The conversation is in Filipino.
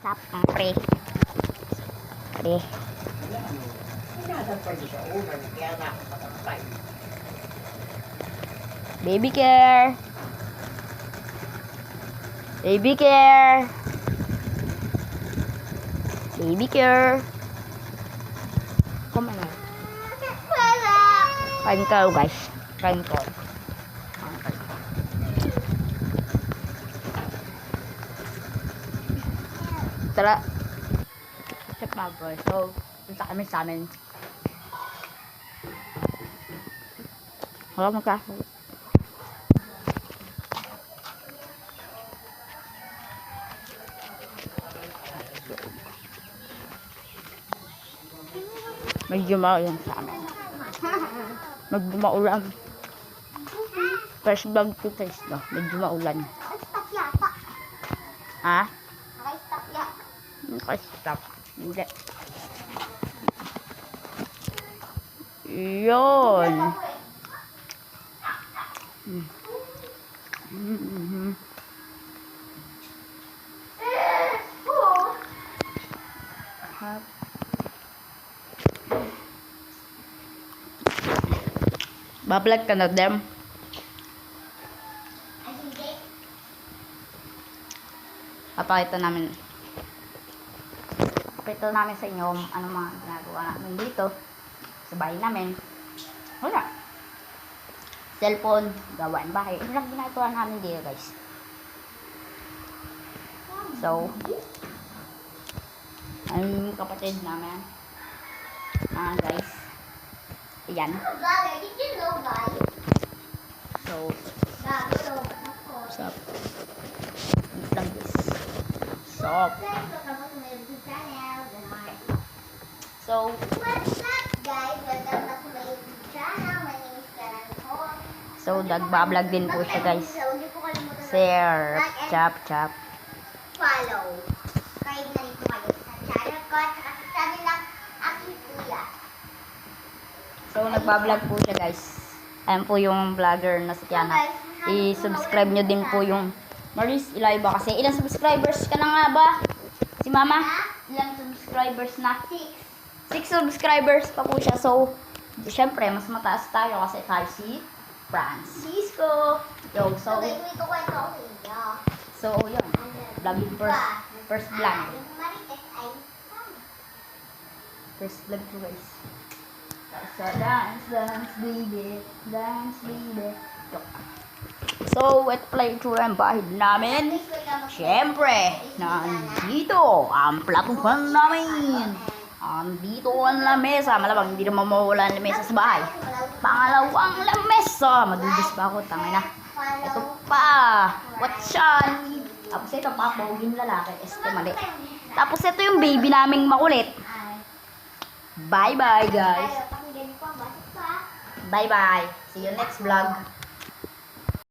Tap ang pre. Pre. Baby care. Baby care. Baby care. Come on. Kain ka guys. Kain ko. Tara. Check mga boy. So, punta kami sa amin. Wala magkakaw. Medyo maulan sa amin. Medyo maulan. First vlog to guys, no? Medyo maulan. Naka-stop yata. Ha? Naka-stop yata. Naka-stop. Hindi. Yun. Bablog ka na, Dem. Ay, hindi. Papakita namin sa inyo ano mga ginagawa namin dito sa bahay namin. Wala. Cellphone, gawain bahay. Ito lang ginagawa namin dito guys. So, ang kapatid namin. Guys. Ayan. Vlogger, did you know, guys? So, Vlogger, of course. sup. Wait lang guys. Sup. Welcome to my YouTube channel. So, What's up, guys? Welcome back to my YouTube channel. My name is Karen Hall. so nagbablog din po siya guys. So, hindi po kalimutan Share, like and chop, chop. follow. Kahit na rin po kayo sa channel ko at saka sa channel ng aking kuya. So, nagbablog po siya guys. Ayan po yung vlogger na si Kiana. I-subscribe nyo din po yung Maris Ilayba kasi. Ilang subscribers ka na nga ba? Si Mama? Ilang subscribers na? 6 subscribers pa po siya. So, syempre, mas mataas tayo kasi tayo si Francisco. Yo, so, Okay, ito kwento ko sa inyo. so, yun. Vlogging first vlog. Yung marites ay First vlog po guys. So, dance, dance, baby. Dance, baby. So, ito pala yung tsura ng bahay namin. Siyempre, nandito ang platuhan namin. Andito ang lamesa. Malamang hindi naman mawala ang lamesa sa bahay. Pangalawang lamesa. Madudis pa ako, tangay na. Ito pa. What's yan? Tapos ito pa, poging lalaki. Este mali. Tapos ito yung baby naming makulit. Bye-bye, guys. Bye-bye. See you next vlog.